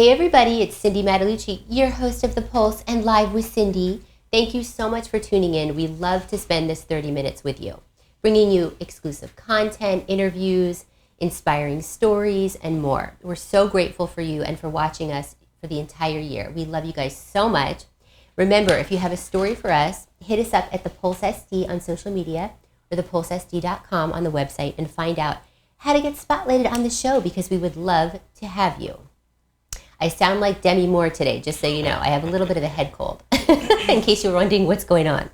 Hey everybody, it's Cindy Matalucci, your host of The Pulse and Live with Cindy. Thank you so much for tuning in. We love to spend this 30 minutes with you, bringing you exclusive content, interviews, inspiring stories, and more. We're so grateful for you and for watching us for the entire year. We love you guys so much. Remember, if you have a story for us, hit us up at The Pulse SD on social media or thepulsesd.com on the website and find out how to get spotlighted on the show, because we would love to have you. I sound like Demi Moore today, just so you know. I have a little bit of a head cold, in case you're wondering what's going on.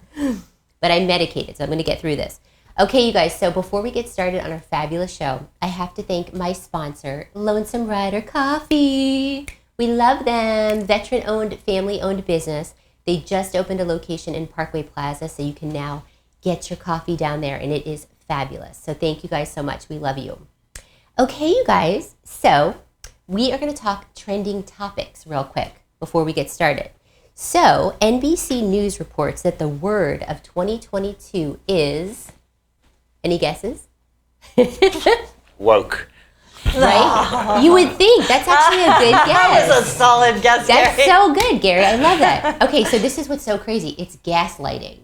But I'm medicated, so I'm going to get through this. Okay, you guys, so before we get started on our fabulous show, I have to thank my sponsor, Lonesome Rider Coffee. We love them. Veteran-owned, family-owned business. They just opened a location in Parkway Plaza, so you can now get your coffee down there, and it is fabulous. So thank you guys so much. We love you. Okay, you guys, so we are going to talk trending topics real quick before we get started. So NBC News reports that the word of 2022 is, any guesses? Woke. Right? You would think. That's actually a good guess. That was a solid guess, That's Gary. so good, Gary. I love that. Okay, so this is what's so crazy. It's gaslighting.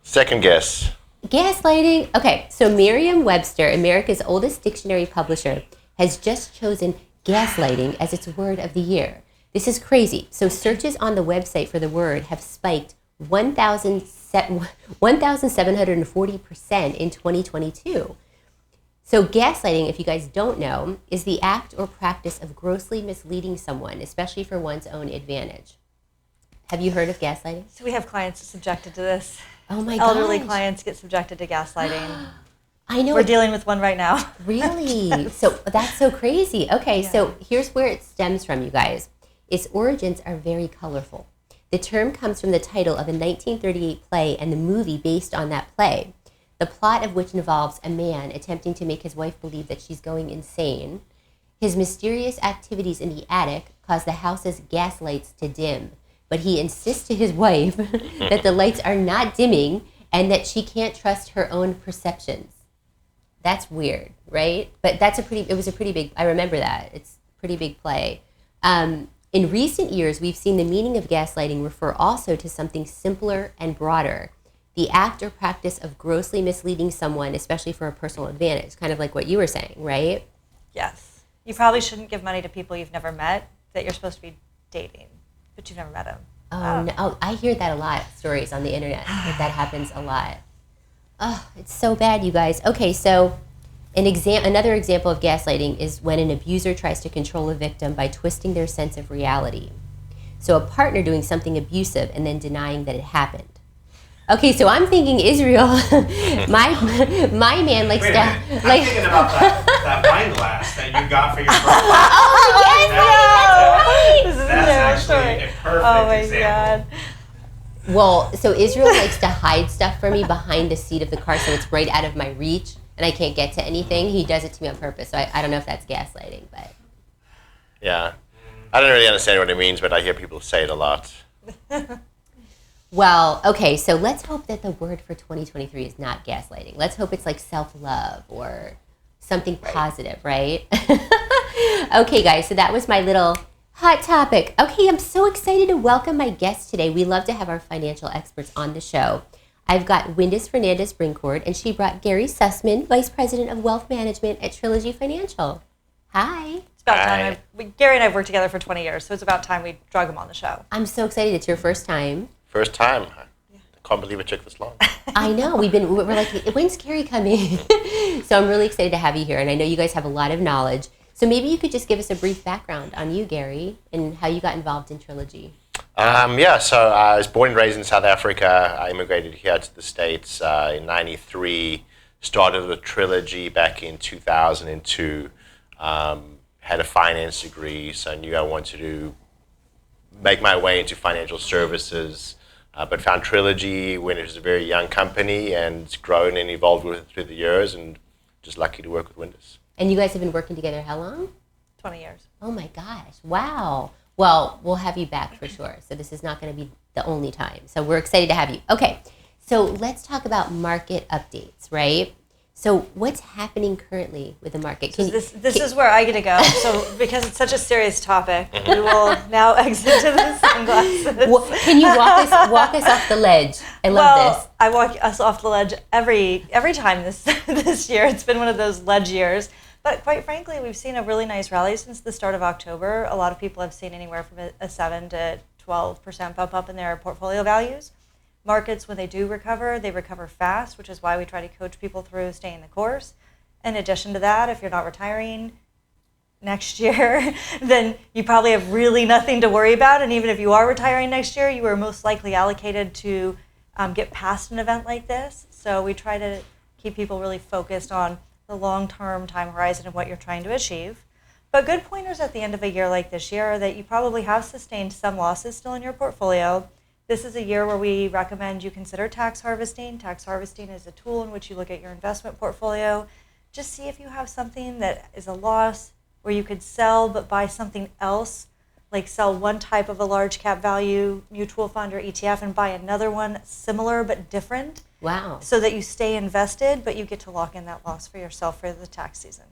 Second guess. Gaslighting. Okay, so Merriam-Webster, America's oldest dictionary publisher, has just chosen gaslighting as its word of the year. This is crazy. So searches on the website for the word have spiked 1,740% in 2022. So gaslighting, if you guys don't know, is the act or practice of grossly misleading someone, especially for one's own advantage. Have you heard of gaslighting? So we have clients subjected to this. Oh my gosh. Elderly clients get subjected to gaslighting. I know. We're dealing with one right now. Really? Yes. So that's so crazy. Okay, yeah. So here's where it stems from, you guys. Its origins are very colorful. The term comes from the title of a 1938 play and the movie based on that play, the plot of which involves a man attempting to make his wife believe that she's going insane. His mysterious activities in the attic cause the house's gas lights to dim, but he insists to his wife that the lights are not dimming and that she can't trust her own perceptions. That's weird, right? But it was a pretty big, I remember that. It's a pretty big play. In recent years, we've seen the meaning of gaslighting refer also to something simpler and broader. The act or practice of grossly misleading someone, especially for a personal advantage, kind of like what you were saying, right? Yes. You probably shouldn't give money to people you've never met that you're supposed to be dating, but you've never met them. Oh, no. Oh, I hear that a lot, stories on the internet, that happens a lot. Oh, it's so bad, you guys. Okay, so another example of gaslighting is when an abuser tries to control a victim by twisting their sense of reality. So a partner doing something abusive and then denying that it happened. Okay, so I'm thinking Israel. my man likes to. I'm thinking about that wine glass that you got for your birthday. Oh, yes, that's actually a perfect example. God. Well, so Israel likes to hide stuff for me behind the seat of the car, so it's right out of my reach, and I can't get to anything. He does it to me on purpose, so I don't know if that's gaslighting, but. Yeah. I don't really understand what it means, but I hear people say it a lot. Well, okay, so let's hope that the word for 2023 is not gaslighting. Let's hope it's like self-love or something positive, right? Okay, guys, so that was my little hot topic. Okay, I'm so excited to welcome my guest today. We love to have our financial experts on the show. I've got Windus Fernandez Brinkkord, and she brought Gary Sussman, Vice President of Wealth Management at Trilogy Financial. Hi. It's about time. Gary and I have worked together for 20 years, so it's about time we drug him on the show. I'm so excited. It's your first time. First time. I can't believe it took this long. I know. We're like, when's Gary coming? So I'm really excited to have you here, and I know you guys have a lot of knowledge. So maybe you could just give us a brief background on you, Gary, and how you got involved in Trilogy. So I was born and raised in South Africa. I immigrated here to the States in 93, started with Trilogy back in 2002, had a finance degree, so I knew I wanted to make my way into financial services, but found Trilogy when it was a very young company and it's grown and evolved with it through the years, and just lucky to work with Windus. And you guys have been working together how long? 20 years. Oh my gosh, wow. Well, we'll have you back for sure. So this is not going to be the only time. So we're excited to have you. Okay, so let's talk about market updates, right? So what's happening currently with the market? This is where I get to go. So because it's such a serious topic, we will now exit to the sunglasses. Can you walk us off the ledge? I love this. I walk us off the ledge every time this year. It's been one of those ledge years. But quite frankly, we've seen a really nice rally since the start of October. A lot of people have seen anywhere from a 7 to 12% bump up in their portfolio values. Markets, when they do recover, they recover fast, which is why we try to coach people through staying the course. In addition to that, if you're not retiring next year, then you probably have really nothing to worry about. And even if you are retiring next year, you are most likely allocated to get past an event like this. So we try to keep people really focused on the long-term time horizon of what you're trying to achieve. But good pointers at the end of a year like this year are that you probably have sustained some losses still in your portfolio. This is a year where we recommend you consider tax harvesting. Tax harvesting is a tool in which you look at your investment portfolio. Just see if you have something that is a loss where you could sell but buy something else, like sell one type of a large cap value mutual fund or ETF and buy another one similar but different. Wow. So that you stay invested, but you get to lock in that loss for yourself for the tax season.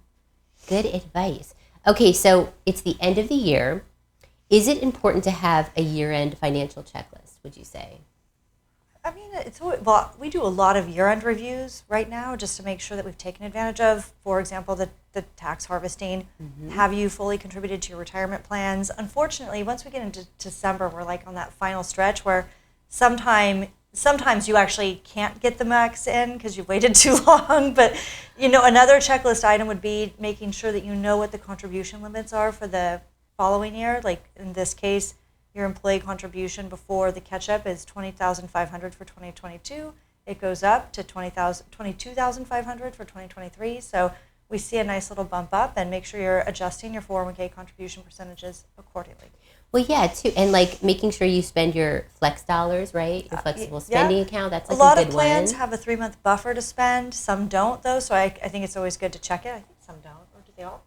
Good advice. Okay, so it's the end of the year. Is it important to have a year-end financial checklist, would you say? I mean, we do a lot of year-end reviews right now just to make sure that we've taken advantage of, for example, the tax harvesting. Mm-hmm. Have you fully contributed to your retirement plans? Unfortunately, once we get into December, we're like on that final stretch where sometimes you actually can't get the max in because you've waited too long. But, another checklist item would be making sure that you know what the contribution limits are for the following year. Like in this case, your employee contribution before the catch-up is $20,500 for 2022. It goes up to $22,500 for 2023. So we see a nice little bump up, and make sure you're adjusting your 401k contribution percentages accordingly. Well, yeah, too, and like making sure you spend your flex dollars, right? Your flexible spending account. That's like a lot good of plans one. have a 3-month buffer to spend. Some don't, though. So I think it's always good to check it. I think some don't, or do they all?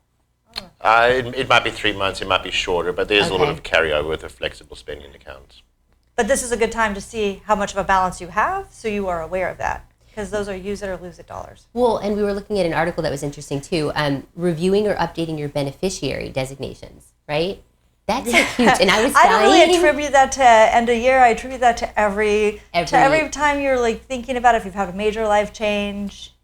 It might be 3 months, it might be shorter, but there's a little bit of carryover with a flexible spending account. But this is a good time to see how much of a balance you have, so you are aware of that, because those are use it or lose it dollars. Well, and we were looking at an article that was interesting too, reviewing or updating your beneficiary designations, right? That's like huge, and I was dying. I don't really attribute that to end of year. I attribute that to every time you're like thinking about if you've had a major life change.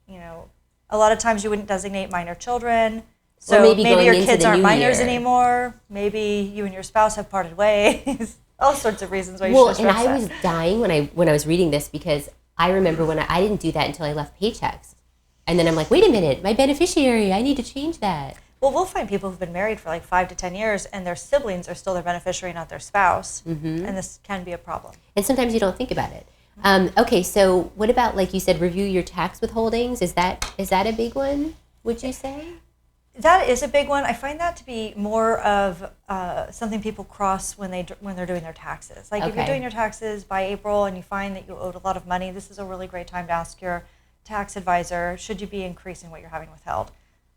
A lot of times you wouldn't designate minor children. So maybe your kids aren't minors anymore. Maybe you and your spouse have parted ways. All sorts of reasons why you should stress that. I was dying when I was reading this, because I remember when I didn't do that until I left Paychex. And then I'm like, wait a minute, my beneficiary, I need to change that. Well, we'll find people who've been married for like 5 to 10 years and their siblings are still their beneficiary, not their spouse. Mm-hmm. And this can be a problem. And sometimes you don't think about it. Okay, so what about, like you said, review your tax withholdings? Is that a big one, would you say? That is a big one. I find that to be more of something people cross when they're doing their taxes. Like if you're doing your taxes by April and you find that you owed a lot of money, this is a really great time to ask your tax advisor, should you be increasing what you're having withheld?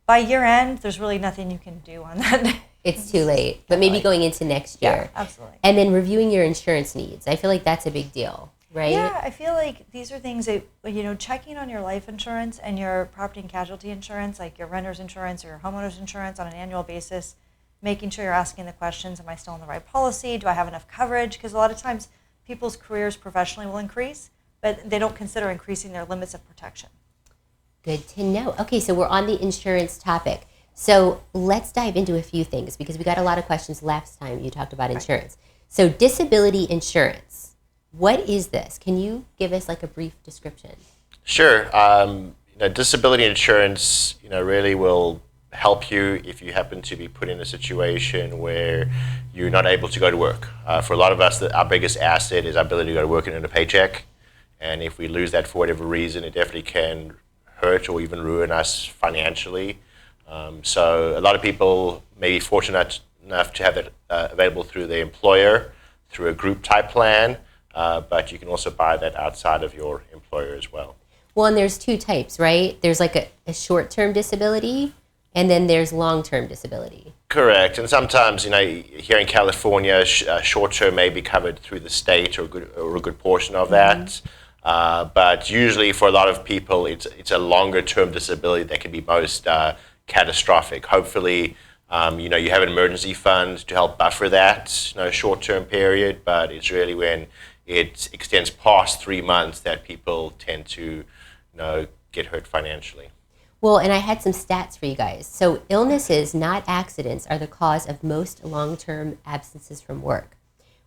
By year end, there's really nothing you can do on that. It's too late, but maybe going into next year. Yeah, absolutely. And then reviewing your insurance needs. I feel like that's a big deal, right? Yeah, I feel like these are things that, checking on your life insurance and your property and casualty insurance, like your renter's insurance or your homeowner's insurance on an annual basis, making sure you're asking the questions, am I still on the right policy? Do I have enough coverage? Because a lot of times people's careers professionally will increase, but they don't consider increasing their limits of protection. Good to know. Okay, so we're on the insurance topic. So let's dive into a few things, because we got a lot of questions last time you talked about insurance. So disability insurance, what is this? Can you give us like a brief description? Sure. Disability insurance, really will help you if you happen to be put in a situation where you're not able to go to work. For a lot of us, our biggest asset is our ability to go to work and earn a paycheck. And if we lose that for whatever reason, it definitely can hurt or even ruin us financially. So a lot of people may be fortunate enough to have it available through their employer, through a group type plan, but you can also buy that outside of your employer as well. Well, and there's two types, right? There's like a short-term disability, and then there's long-term disability. Correct. And sometimes, here in California, short-term may be covered through the state or a good portion of that. But usually for a lot of people, it's a longer-term disability that can be most catastrophic. Hopefully, you have an emergency fund to help buffer that short-term period, but it's really when it extends past 3 months that people tend to get hurt financially. Well, and I had some stats for you guys. So illnesses, not accidents, are the cause of most long-term absences from work.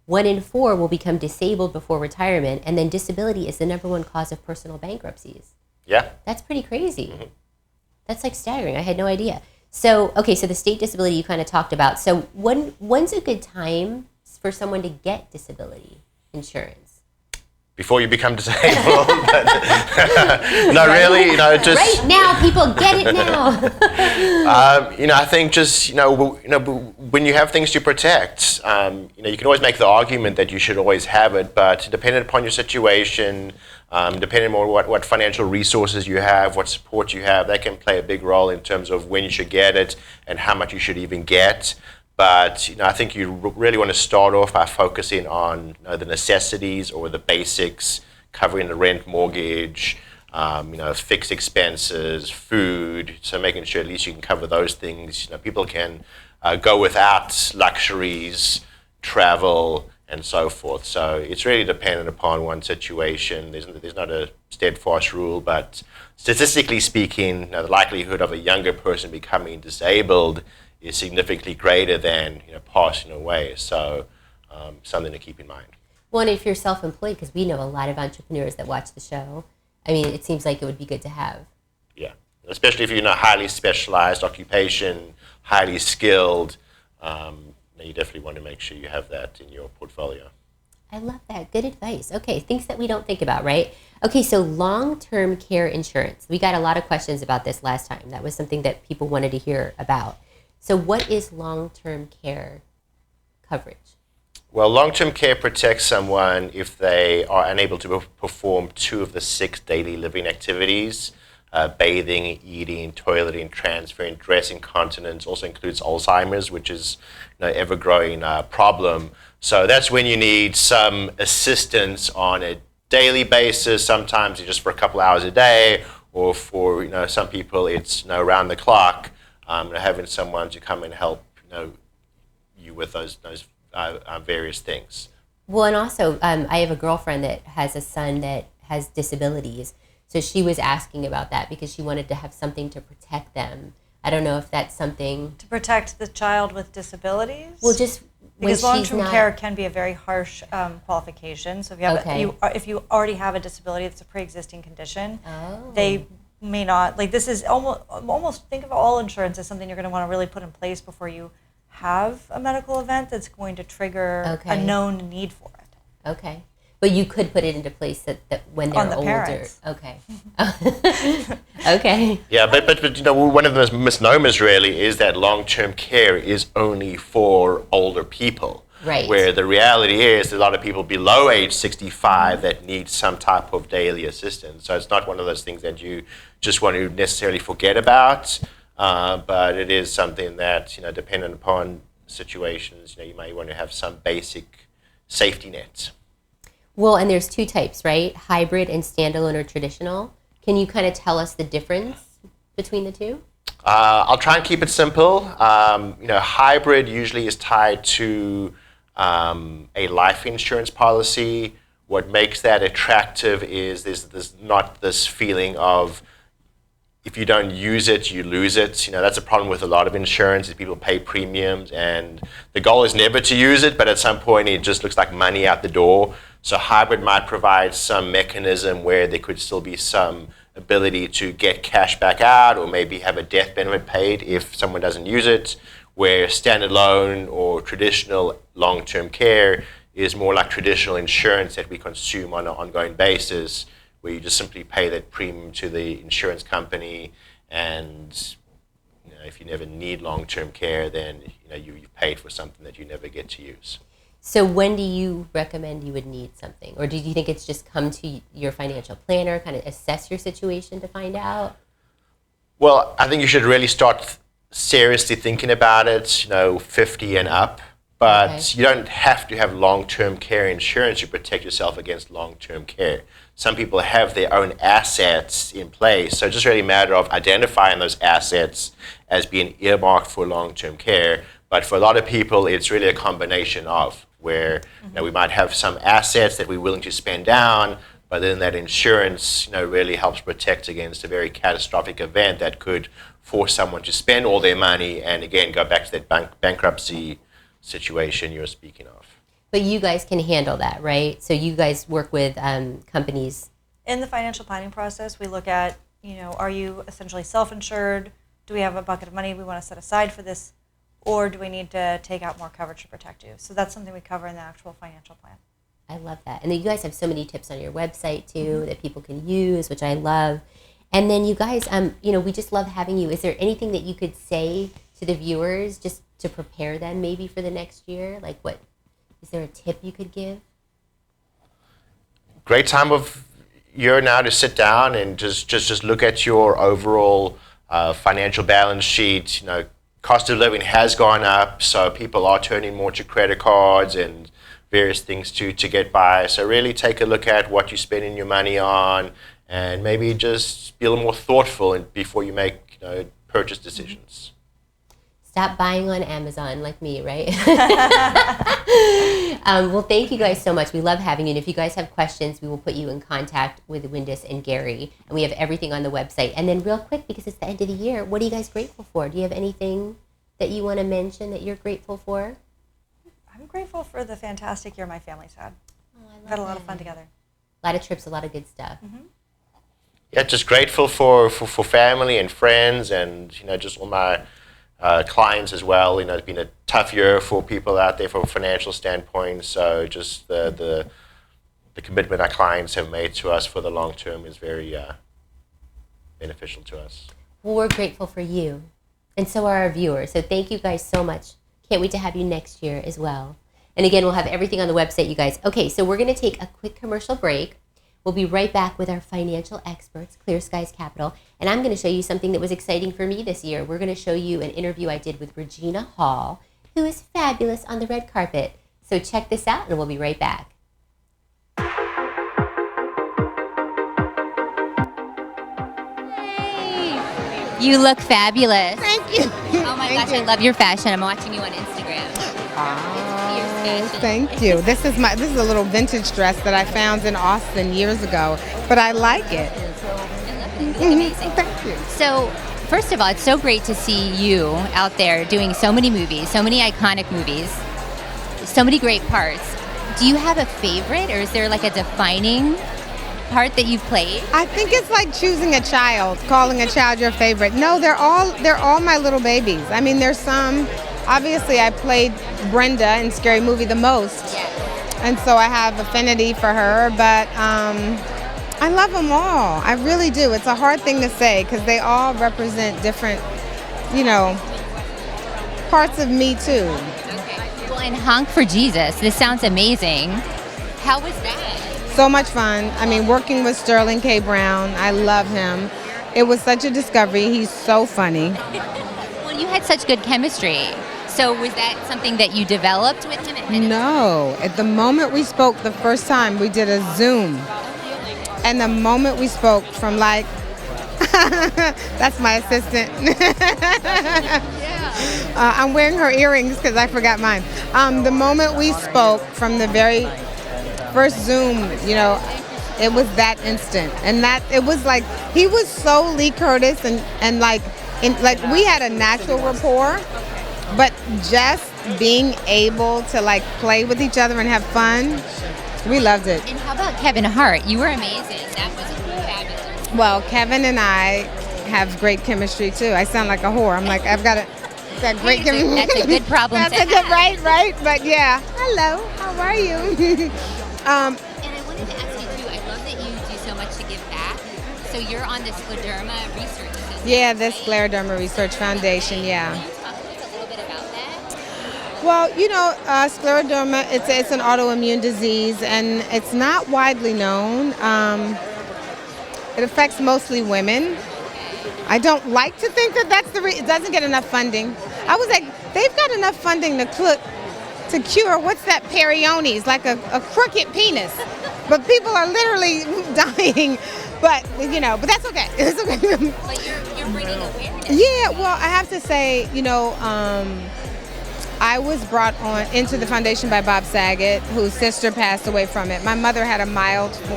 1 in 4 will become disabled before retirement, and then disability is the #1 cause of personal bankruptcies. Yeah. That's pretty crazy. Mm-hmm. That's like staggering. I had no idea. So, okay, so the state disability you kind of talked about. So when's a good time for someone to get disability insurance? Before you become disabled. No, really, just right now, people get it now. I think just when you have things to protect, you can always make the argument that you should always have it, but depending upon your situation, depending on what financial resources you have, what support you have, that can play a big role in terms of when you should get it and how much you should even get. But I think you really want to start off by focusing on the necessities or the basics, covering the rent, mortgage, fixed expenses, food. So making sure at least you can cover those things. People can go without luxuries, travel, and so forth. So it's really dependent upon one situation. There's not a steadfast rule, but statistically speaking, the likelihood of a younger person becoming disabled is significantly greater than passing away. So something to keep in mind. Well, and if you're self-employed, because we know a lot of entrepreneurs that watch the show, I mean, it seems like it would be good to have. Yeah, especially if you're in a highly specialized occupation, highly skilled, you definitely want to make sure you have that in your portfolio. I love that. Good advice. Okay, things that we don't think about, right? Okay, so long-term care insurance. We got a lot of questions about this last time. That was something that people wanted to hear about. So what is long-term care coverage? Well, long-term care protects someone if they are unable to perform 2 of the 6 daily living activities, bathing, eating, toileting, transferring, dressing, continence, also includes Alzheimer's, which is an ever-growing problem. So that's when you need some assistance on a daily basis, sometimes just for a couple hours a day, or for some people it's around the clock. Having someone to come and help you with those various things. Well, and also I have a girlfriend that has a son that has disabilities, so she was asking about that because she wanted to have something to protect them. I don't know if that's something to protect the child with disabilities. Well, just because long-term care can be a very harsh qualification. So if you have if you already have a disability that's a pre-existing condition, they may not, like, this is almost think of all insurance as something you're going to want to really put in place before you have a medical event that's going to trigger a known need for it. Okay. But you could put it into place that when they're older. Parents. Okay. Okay. Yeah, but one of the misnomers really is that long-term care is only for older people. Right. Where the reality is a lot of people below age 65 that need some type of daily assistance. So it's not one of those things that you just want to necessarily forget about, but it is something that, depending upon situations, you might want to have some basic safety nets. Well, and there's 2 types, right? Hybrid and standalone or traditional. Can you kind of tell us the difference between the 2? I'll try and keep it simple. Hybrid usually is tied to a life insurance policy. What makes that attractive is there's not this feeling of if you don't use it, you lose it. That's a problem with a lot of insurance is people pay premiums and the goal is never to use it, but at some point it just looks like money out the door. So hybrid might provide some mechanism where there could still be some ability to get cash back out or maybe have a death benefit paid if someone doesn't use it, where standalone or traditional long-term care is more like traditional insurance that we consume on an ongoing basis, where you just simply pay that premium to the insurance company, and if you never need long-term care, then you've paid for something that you never get to use. So when do you recommend you would need something? Or do you think it's just come to your financial planner, kind of assess your situation to find out? Well, I think you should really start seriously thinking about it, 50 and up. But Okay. you don't have to have long-term care insurance to protect yourself against long-term care. Some people have their own assets in place, so it's just really a matter of identifying those assets as being earmarked for long-term care. But for a lot of people, it's really a combination of where we might have some assets that we're willing to spend down, but then that insurance really helps protect against a very catastrophic event that could force someone to spend all their money and again go back to that bankruptcy situation you're speaking of. But you guys can handle that, right? So you guys work with companies. In the financial planning process, we look at, are you essentially self-insured? Do we have a bucket of money we want to set aside for this? Or do we need to take out more coverage to protect you? So that's something we cover in the actual financial plan. I love that. And then you guys have so many tips on your website too that people can use, which I love. And then you guys, we just love having you. Is there anything that you could say to the viewers just to prepare them maybe for the next year? Like is there a tip you could give? Great time of year now to sit down and just look at your overall financial balance sheet. Cost of living has gone up, so people are turning more to credit cards and various things to get by. So really take a look at what you're spending your money on and maybe just be a little more thoughtful before you make purchase decisions. Stop buying on Amazon like me, right? Well, thank you guys so much. We love having you. And if you guys have questions, we will put you in contact with Windus and Gary. And we have everything on the website. And then real quick, because it's the end of the year, what are you guys grateful for? Do you have anything that you want to mention that you're grateful for? I'm grateful for the fantastic year my family's had. Oh, I love We've had a lot that. of fun together. A lot of trips, a lot of good stuff. Mm-hmm. Yeah, just grateful for family and friends and just all my clients as well. It's been a tough year for people out there from a financial standpoint. So just the commitment our clients have made to us for the long term is very beneficial to us. Well, we're grateful for you. And so are our viewers. So thank you guys so much. Can't wait to have you next year as well. And again, we'll have everything on the website, you guys. Okay, so we're going to take a quick commercial break. We'll be right back with our financial experts, Clear Skies Capital. And I'm going to show you something that was exciting for me this year. We're going to show you an interview I did with Regina Hall, who is fabulous on the red carpet. So check this out, and we'll be right back. You look fabulous. Thank you. Oh my gosh, I love your fashion. I'm watching you on Instagram. Thank you. This is a little vintage dress that I found in Austin years ago, but I like it. You look amazing. Thank you. So, first of all, it's so great to see you out there doing so many movies, so many iconic movies, so many great parts. Do you have a favorite, or is there like a defining part that you've played? I think it's like choosing a child, calling a child your favorite. No, they're all my little babies. I mean, there's some. Obviously, I played Brenda in Scary Movie the most, and so I have affinity for her. But I love them all. I really do. It's a hard thing to say because they all represent different, parts of me too. Okay. Well, and Honk for Jesus. This sounds amazing. How was that? So much fun. I mean, working with Sterling K. Brown, I love him. It was such a discovery. He's so funny. Well, you had such good chemistry. So was that something that you developed with him? No. At the moment we spoke the first time, we did a Zoom. And the moment we spoke from that's my assistant. I'm wearing her earrings because I forgot mine. The moment we spoke from the very first Zoom, it was that instant. And that it was like, he was so Lee Curtis and we had a natural rapport, but just being able to play with each other and have fun, we loved it. And how about Kevin Hart? You were amazing. That was fabulous. Well, Kevin and I have great chemistry too. I sound like a whore. I'm like, I've got great chemistry. That's a good problem That's to a good, have. right? But yeah. Hello, how are you? And I wanted to ask you too, I love that you do so much to give back. So you're on the Scleroderma Research Association. Yeah, the Scleroderma Research Foundation, yeah. Can you talk to us a little bit about that? Well, scleroderma, it's an autoimmune disease, and it's not widely known. It affects mostly women. I don't like to think that that's it doesn't get enough funding. I was like, they've got enough funding to to cure, what's that, periones, like a crooked penis. But people are literally dying. But, but that's okay. It's okay. But you're bringing awareness. Yeah, well, I have to say, I was brought on into the foundation by Bob Saget, whose sister passed away from it. My mother had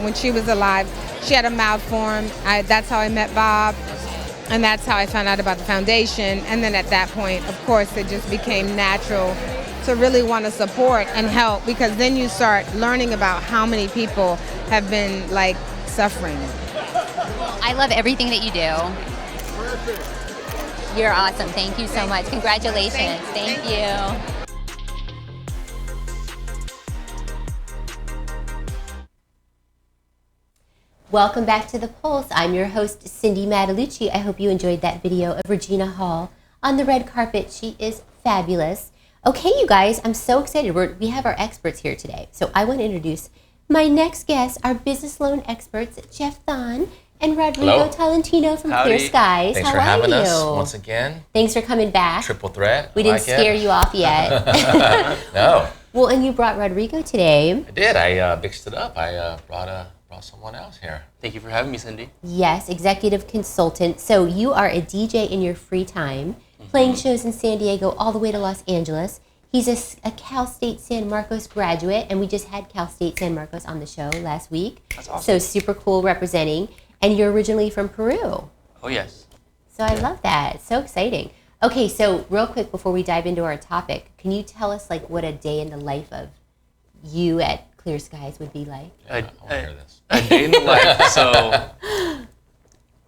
when she was alive, she had a mild form. That's how I met Bob, and that's how I found out about the foundation. And then at that point, of course, it just became natural to really want to support and help, because then you start learning about how many people have been, suffering. I love everything that you do. You're awesome. Thank you so much. Congratulations. Thank you. Welcome back to The Pulse. I'm your host, Cindy Matalucci. I hope you enjoyed that video of Regina Hall on the red carpet. She is fabulous. Okay, you guys, I'm so excited. We have our experts here today. So I want to introduce my next guests, our business loan experts, Jeff Thon and Rodrigo Tolentino from Clear Skies. Thanks for having us once again. Thanks for coming back. Triple threat. We didn't scare you off yet. No. Well, and you brought Rodrigo today. I did. I mixed it up. I brought someone else here. Thank you for having me, Cindy. Yes, executive consultant. So you are a DJ in your free time, playing shows in San Diego all the way to Los Angeles. He's a Cal State San Marcos graduate, and we just had Cal State San Marcos on the show last week. That's awesome. So super cool representing. And you're originally from Peru. Oh, yes. So I love that. So exciting. Okay, so real quick before we dive into our topic, can you tell us what a day in the life of you at Clear Skies would be like? I want to hear this. A day in the life. So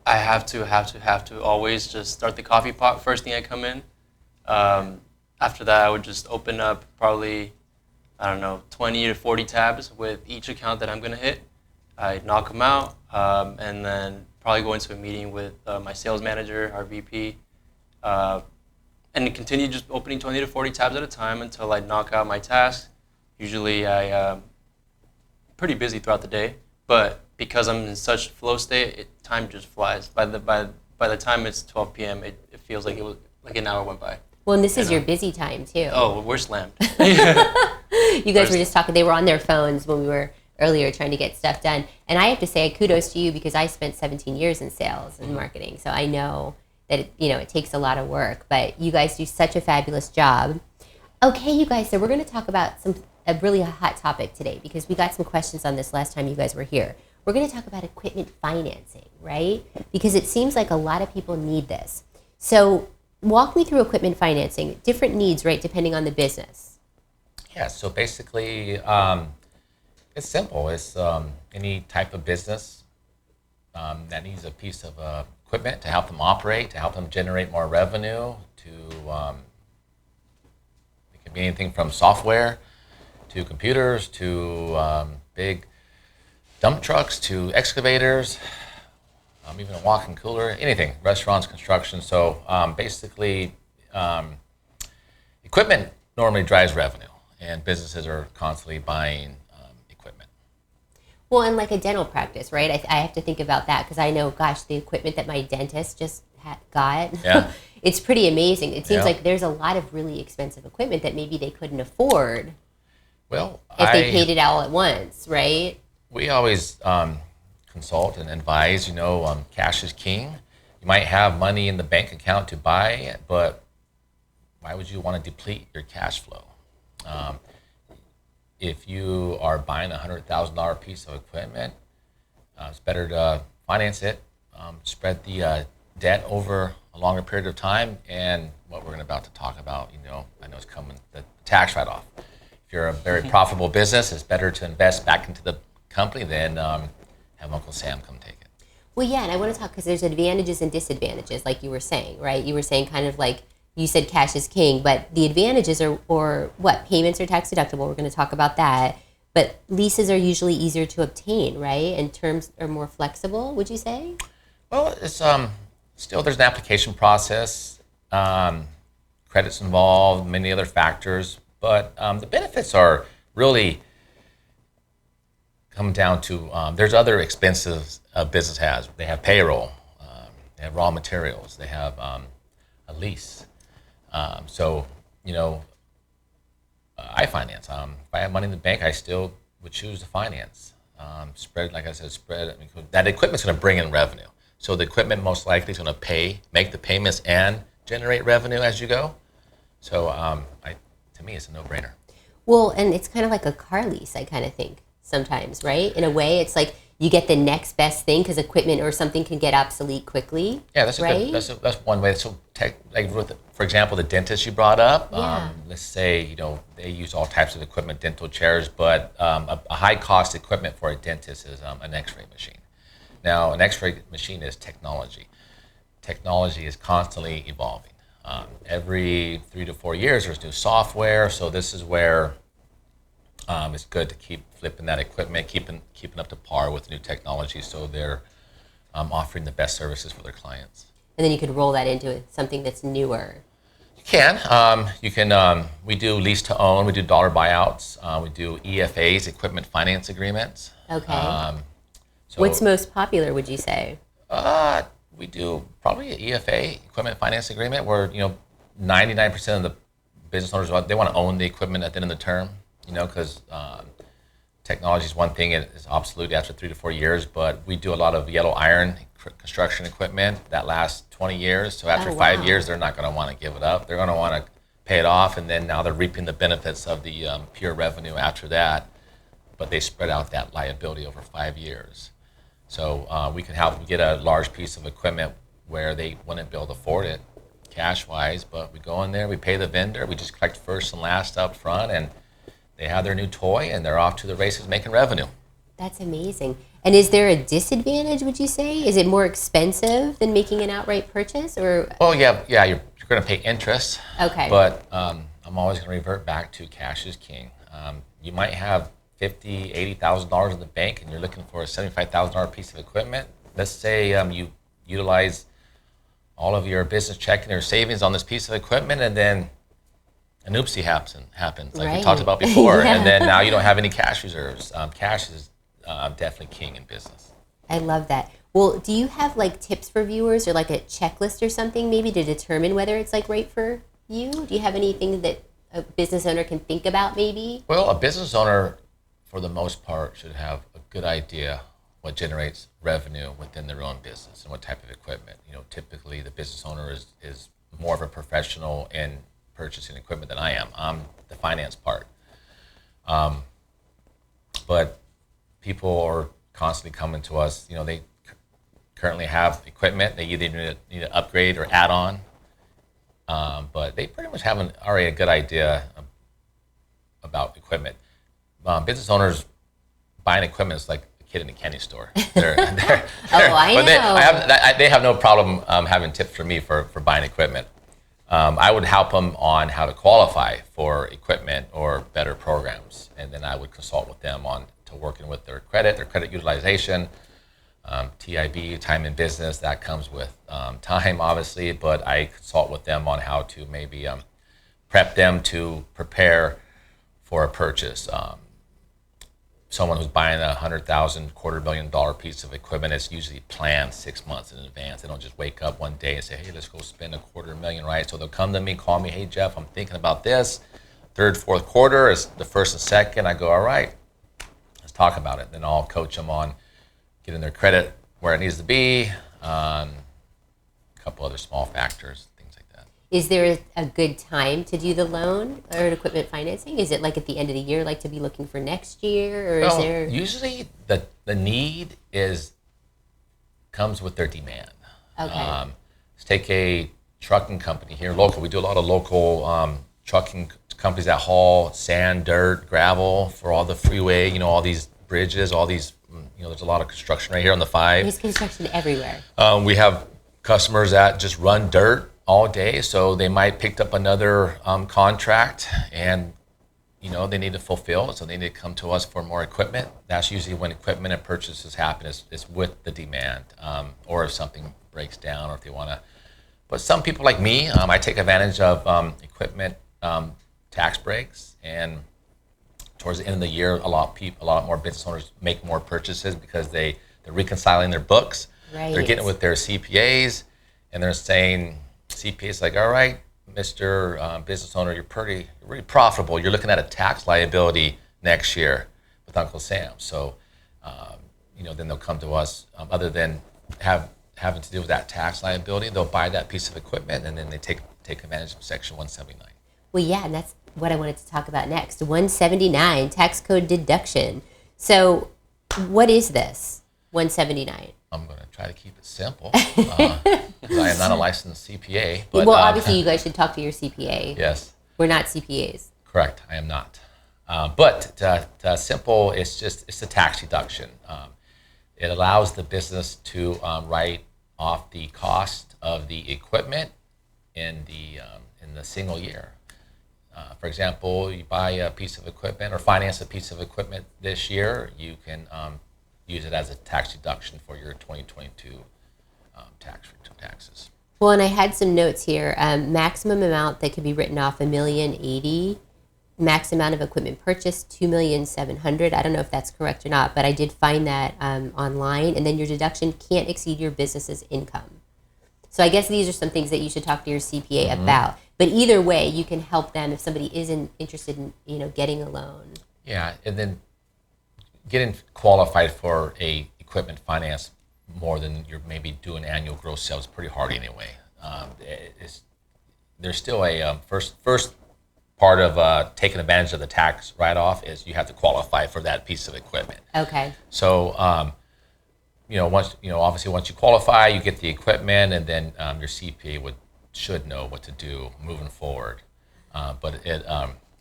I have to always just start the coffee pot first thing I come in. After that, I would just open up probably, 20 to 40 tabs with each account that I'm going to hit. I'd knock them out, and then probably go into a meeting with my sales manager, our VP, and continue just opening 20 to 40 tabs at a time until I knock out my tasks. Usually I'm pretty busy throughout the day, but because I'm in such flow state, time just flies. By the time it's 12 p.m., it feels like it was like an hour went by. Well, and this is your busy time, too. Oh, we're slammed. You guys were just talking. They were on their phones when we were earlier trying to get stuff done. And I have to say kudos to you, because I spent 17 years in sales and marketing. So I know that it takes a lot of work, but you guys do such a fabulous job. Okay, you guys, so we're going to talk about a really hot topic today, because we got some questions on this last time you guys were here. We're going to talk about equipment financing, right? Because it seems like a lot of people need this. So walk me through equipment financing, different needs, right, depending on the business. Yeah, so basically, it's simple. It's any type of business that needs a piece of equipment to help them operate, to help them generate more revenue. It can be anything from software to computers to big dump trucks to excavators, even a walk-in cooler, anything, restaurants, construction. So basically, equipment normally drives revenue, and businesses are constantly buying equipment. Well, and like a dental practice, right? I have to think about that, because I know, gosh, the equipment that my dentist just got, yeah. It's pretty amazing. It seems Yeah. like there's a lot of really expensive equipment that maybe they couldn't afford Well, if they paid it all at once, right? We always consult and advise, cash is king. You might have money in the bank account to buy it, but why would you want to deplete your cash flow? If you are buying a $100,000 piece of equipment, it's better to finance it, spread the debt over a longer period of time, and what we're about to talk about, I know it's coming, the tax write-off. If you're a very profitable business, it's better to invest back into the company than have Uncle Sam come take it. Well, yeah, and I want to talk, because there's advantages and disadvantages, like you were saying, right? You were saying kind of like, you said cash is king, but the advantages are, or what, payments are tax deductible. We're going to talk about that. But leases are usually easier to obtain, right? And terms are more flexible, would you say? Well, it's still there's an application process, credits involved, many other factors, but the benefits are really come down to there's other expenses a business has. They have payroll, they have raw materials, they have a lease. So I finance. If I have money in the bank, I still would choose to finance. Spread, like I said, spread. I mean, that equipment's going to bring in revenue. So the equipment most likely is going to make the payments and generate revenue as you go. So to me, it's a no-brainer. Well, and it's kind of like a car lease, I kind of think sometimes, right? In a way, it's like you get the next best thing because equipment or something can get obsolete quickly. Yeah, that's right? That's one way. So, like for example, the dentist you brought up. Yeah. Let's say they use all types of equipment, dental chairs, but a high-cost equipment for a dentist is an X-ray machine. Now, an X-ray machine is technology. Technology is constantly evolving. Every 3 to 4 years, there's new software. So this is where it's good to keep flipping that equipment, keeping up to par with new technology, so they're offering the best services for their clients. And then you could roll that into something that's newer. You can. We do lease to own. We do dollar buyouts. We do EFAs, equipment finance agreements. Okay. So What's most popular, would you say? We do probably an EFA, equipment finance agreement, where 99% of the business owners they want to own the equipment at the end of the term. Because technology is one thing; it is obsolete after 3 to 4 years. But we do a lot of yellow iron construction equipment that lasts 20 years. So after 5 years, they're not going to want to give it up. They're going to want to pay it off, and then now they're reaping the benefits of the pure revenue after that. But they spread out that liability over 5 years. So we can help them get a large piece of equipment where they wouldn't be able to afford it cash-wise. But we go in there, we pay the vendor, we just collect first and last up front, and they have their new toy, and they're off to the races making revenue. That's amazing. And is there a disadvantage, would you say? Is it more expensive than making an outright purchase? Or? Oh, yeah, you're going to pay interest. Okay. But I'm always going to revert back to cash is king. You might have $50,000, $80,000 in the bank, and you're looking for a $75,000 piece of equipment. Let's say you utilize all of your business checking or savings on this piece of equipment, and then an oopsie happens, like we talked about before, Yeah. and then now you don't have any cash reserves. Cash is definitely king in business. I love that. Well, do you have like tips for viewers or like a checklist or something maybe to determine whether it's like right for you? Do you have anything that a business owner can think about maybe? Well, a business owner, for the most part, should have a good idea what generates revenue within their own business and what type of equipment. Typically the business owner is more of a professional in purchasing equipment than I am. I'm the finance part. But people are constantly coming to us. They currently have equipment. They either need to upgrade or add on. But they pretty much have already a good idea about equipment. Business owners buying equipment is like a kid in a candy store. I know. They have no problem having tips for me for buying equipment. I would help them on how to qualify for equipment or better programs, and then I would consult with them on to working with their credit utilization, TIB, time in business. That comes with time, obviously, but I consult with them on how to maybe prep them to prepare for a purchase. Someone who's buying a $100,000, $250,000 piece of equipment is usually planned 6 months in advance. They don't just wake up one day and say, hey, let's go spend $250,000, right? So they'll come to me, call me, hey, Jeff, I'm thinking about this. Third, fourth quarter is the first and second. I go, all right, let's talk about it. Then I'll coach them on getting their credit where it needs to be, a couple other small factors. Is there a good time to do the loan or equipment financing? Is it like at the end of the year, like to be looking for next year, or is there? Usually the need comes with their demand. Okay. Let's take a trucking company here local. We do a lot of local trucking companies that haul sand, dirt, gravel for all the freeway. All these bridges, all these. There's a lot of construction right here on the 5. There's construction everywhere. We have customers that just run dirt all day, so they might picked up another contract, and they need to fulfill, so they need to come to us for more equipment. That's usually when equipment and purchases happen, is with the demand, or if something breaks down, or if they want to. But some people like me, I take advantage of equipment tax breaks, and towards the end of the year, a lot more business owners make more purchases because they're reconciling their books. Right. They're getting with their CPAs, and they're saying, CPA's like, all right, Mr. Business owner, you're really profitable. You're looking at a tax liability next year with Uncle Sam. So, then they'll come to us. Other than having to deal with that tax liability, they'll buy that piece of equipment, and then they take advantage of Section 179. Well, yeah, and that's what I wanted to talk about next. 179, tax code deduction. So what is this, 179? I'm going to try to keep it simple. 'Cause I am not a licensed CPA. But, well, obviously, you guys should talk to your CPA. Yes. We're not CPAs. Correct, I am not. But simple, it's a tax deduction. It allows the business to write off the cost of the equipment in the single year. For example, you buy a piece of equipment or finance a piece of equipment this year, you can use it as a tax deduction for your 2022 taxes. Well, and I had some notes here. Maximum amount that could be written off, $1,080,000. Max amount of equipment purchased, $2,700,000. I don't know if that's correct or not, but I did find that online. And then your deduction can't exceed your business's income. So I guess these are some things that you should talk to your CPA about. But either way, you can help them if somebody isn't interested in getting a loan. Yeah, and then getting qualified for a equipment finance more than you're maybe doing annual gross sales is pretty hard anyway. There's still a first part of taking advantage of the tax write-off is you have to qualify for that piece of equipment. Okay. So, obviously once you qualify, you get the equipment, and then your CPA should know what to do moving forward. But it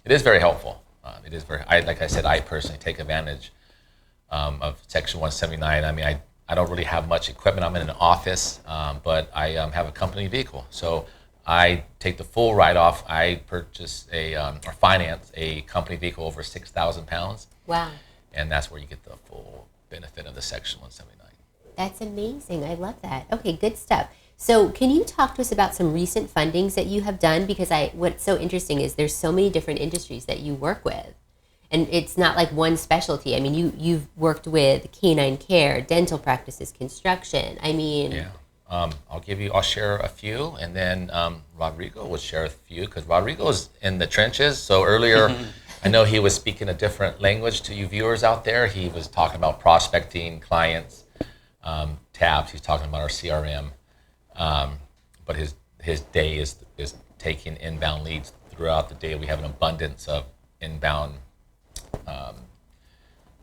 is very helpful. Like I said, I personally take advantage of Section 179. I mean, I don't really have much equipment. I'm in an office, but I have a company vehicle. So I take the full write-off. I purchase or finance a company vehicle over 6,000 pounds. Wow. And that's where you get the full benefit of the Section 179. That's amazing. I love that. Okay, good stuff. So can you talk to us about some recent fundings that you have done? Because what's so interesting is there's so many different industries that you work with. And it's not like one specialty. I mean, you've worked with canine care, dental practices, construction. I mean... Yeah. I'll share a few, and then Rodrigo will share a few, because Rodrigo is in the trenches. So earlier, I know he was speaking a different language to you viewers out there. He was talking about prospecting clients, tabs. He's talking about our CRM. But his day is taking inbound leads throughout the day. We have an abundance of inbound, I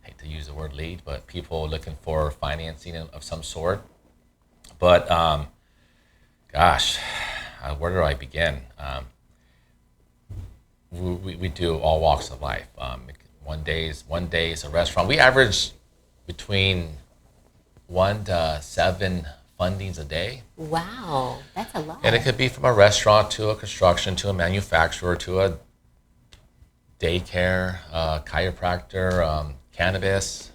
hate to use the word lead, but people looking for financing of some sort. But where do I begin? We do all walks of life. One day is a restaurant. We average between 1 to 7 fundings a day. Wow, that's a lot. And it could be from a restaurant to a construction to a manufacturer to a daycare, chiropractor, cannabis.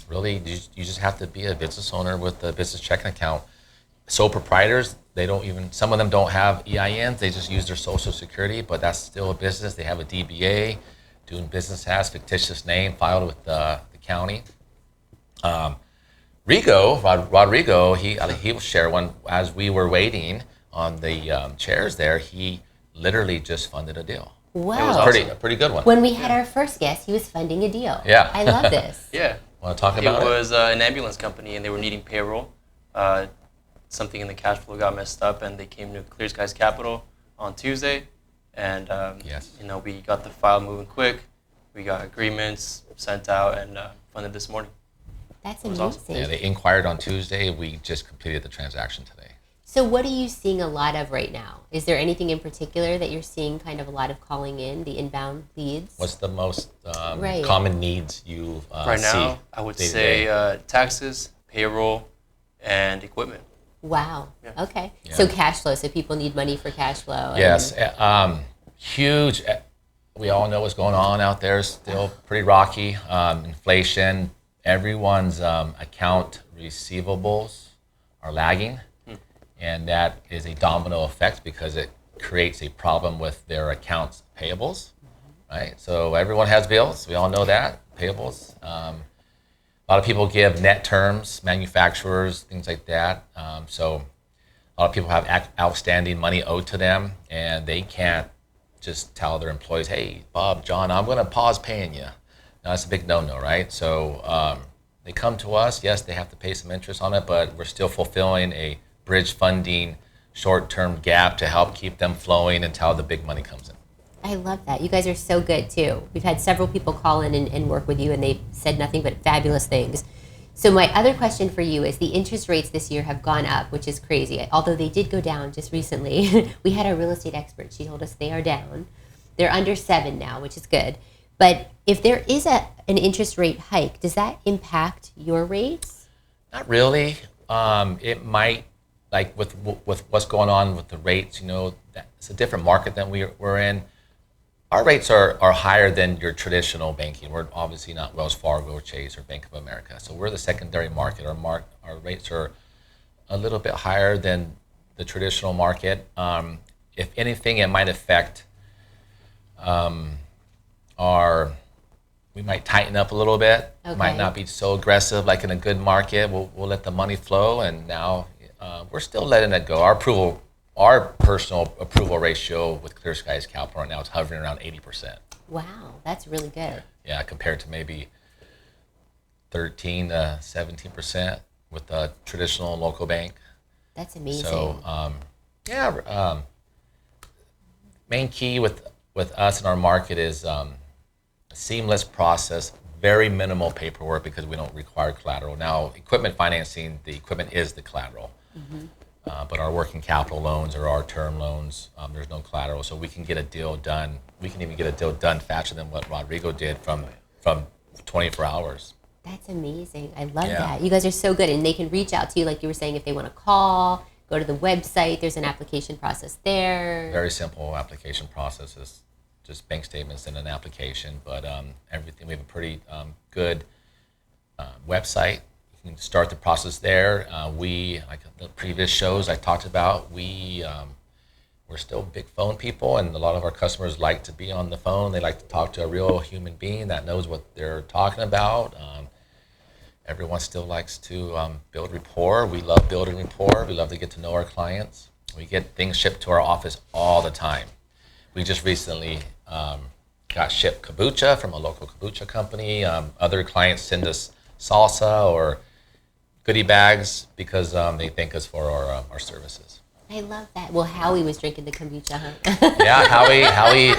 Really, you just have to be a business owner with a business checking account. Sole proprietors, some of them don't have EINs, they just use their social security, but that's still a business. They have a DBA, doing business as, fictitious name, filed with the county. Rodrigo, he will share one. As we were waiting on the chairs there, he literally just funded a deal. Wow. It was a pretty good one. When we had our first guest, he was funding a deal. Yeah. I love this. Yeah. Want to talk about it? It was an ambulance company, and they were needing payroll. Something in the cash flow got messed up, and they came to Clear Skies Capital on Tuesday. And yes. We got the file moving quick. We got agreements sent out and funded this morning. That's It was amazing. awesome. Yeah, they inquired on Tuesday. We just completed the transaction today. So what are you seeing a lot of right now? Is there anything in particular that you're seeing kind of a lot of calling in, the inbound leads? What's the most Right. common needs you Right see? now, I would day-to-day? say taxes, payroll, and equipment. Wow. Yeah. Okay. Yeah. So cash flow. So people need money for cash flow. Yes. Huge. We all know what's going on out there. Still pretty rocky. Inflation. Everyone's account receivables are lagging. And that is a domino effect because it creates a problem with their accounts payables, right? So everyone has bills. We all know that, payables. A lot of people give net terms, manufacturers, things like that. So a lot of people have outstanding money owed to them, and they can't just tell their employees, hey, Bob, John, I'm going to pause paying you. Now, that's a big no-no, right? So they come to us. Yes, they have to pay some interest on it, but we're still fulfilling a bridge funding short-term gap to help keep them flowing until the big money comes in. I love that. You guys are so good, too. We've had several people call in and work with you, and they've said nothing but fabulous things. So my other question for you is the interest rates this year have gone up, which is crazy. Although they did go down just recently. We had our real estate expert. She told us they are down. They're under 7 now, which is good. But if there is an interest rate hike, does that impact your rates? Not really. It might, like with what's going on with the rates, it's a different market than we're in. Our rates are higher than your traditional banking. We're obviously not Wells Fargo, Chase, or Bank of America. So we're the secondary market. Our rates are a little bit higher than the traditional market. If anything, it might affect we might tighten up a little bit. Okay. Might not be so aggressive like in a good market. We'll let the money flow, and now we're still letting it go. Our personal approval ratio with Clear Skies Capital right now is hovering around 80%. Wow, that's really good. Yeah, compared to maybe 13 to 17% with a traditional local bank. That's amazing. So, main key with us in our market is a seamless process, very minimal paperwork because we don't require collateral. Now, equipment financing, the equipment is the collateral. Mm-hmm. But our working capital loans or our term loans, there's no collateral, so we can get a deal done. We can even get a deal done faster than what Rodrigo did from 24 hours. That's amazing. I love that. You guys are so good, and they can reach out to you, like you were saying, if they want to call, go to the website. There's an application process there. Very simple application process is just bank statements and an application, but everything. We have a pretty good website. You can start the process there. Like the previous shows I talked about, we're still big phone people, and a lot of our customers like to be on the phone. They like to talk to a real human being that knows what they're talking about. Everyone still likes to build rapport. We love building rapport. We love to get to know our clients. We get things shipped to our office all the time. We just recently got shipped kombucha from a local kombucha company. Other clients send us salsa or goodie bags because they thank us for our services. I love that. Well, Howie was drinking the kombucha, huh? Yeah,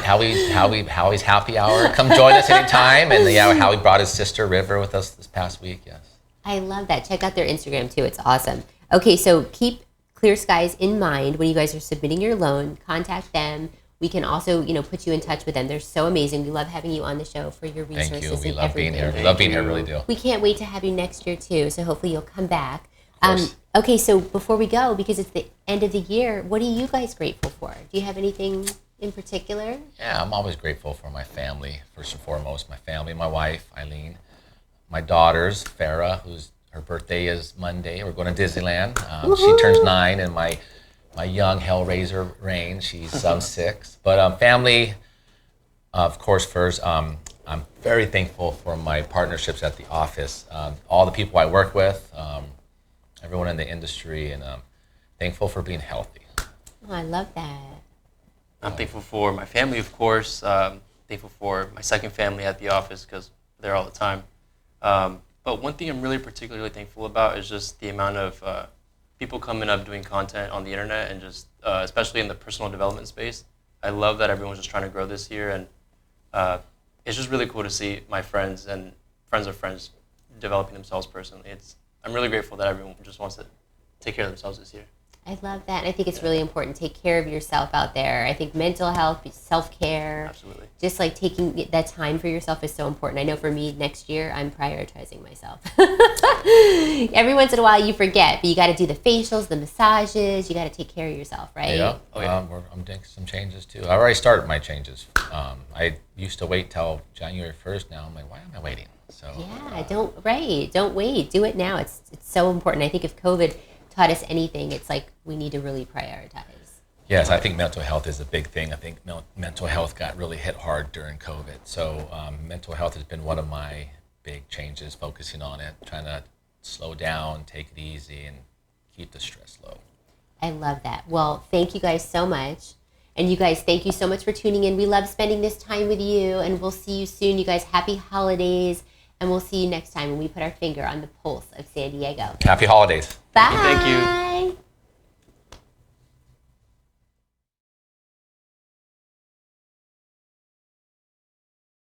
Howie's happy hour. Come join us anytime. And Howie brought his sister River with us this past week. Yes. I love that. Check out their Instagram too. It's awesome. Okay, so keep Clear Skies in mind when you guys are submitting your loan. Contact them. We can also, put you in touch with them. They're so amazing. We love having you on the show for your resources. Thank you. We and love everything. being here. We love being here, really do. We can't wait to have you next year too. So hopefully you'll come back. Of course. Okay, so before we go, because it's the end of the year, what are you guys grateful for? Do you have anything in particular? Yeah, I'm always grateful for my family, first and foremost. My family, my wife, Eileen. My daughters, Farah, her birthday is Monday. We're going to Disneyland. She turns 9, and my young Hellraiser Rain, she's 6. But family, of course, first. I'm very thankful for my partnerships at the office, all the people I work with, everyone in the industry, and thankful for being healthy. Oh, I love that. I'm thankful for my family, of course. Thankful for my second family at the office because they're all the time. But one thing I'm really particularly thankful about is just the amount of people coming up doing content on the internet and just especially in the personal development space. I love that everyone's just trying to grow this year, and it's just really cool to see my friends and friends of friends developing themselves personally. I'm really grateful that everyone just wants to take care of themselves this year. I love that. I think it's really important. Take care of yourself out there. I think mental health, self-care, Absolutely. Just like taking that time for yourself is so important. I know for me next year, I'm prioritizing myself. Every once in a while you forget, but you got to do the facials, the massages. You got to take care of yourself, right? Yeah. Oh, yeah. I'm doing some changes too. I already started my changes. I used to wait till January 1st. Now I'm like, why am I waiting? So Yeah, don't wait. Do it now. It's so important. I think if COVID taught us anything, it's like we need to really prioritize. Yes, I think mental health is a big thing. I think mental health got really hit hard during COVID. So mental health has been one of my big changes, focusing on it, trying to slow down, take it easy, and keep the stress low. I love that. Well, thank you guys so much. And you guys, thank you so much for tuning in. We love spending this time with you, and we'll see you soon. You guys, happy holidays, and we'll see you next time when we put our finger on the pulse of San Diego. Happy holidays. Bye. Thank you.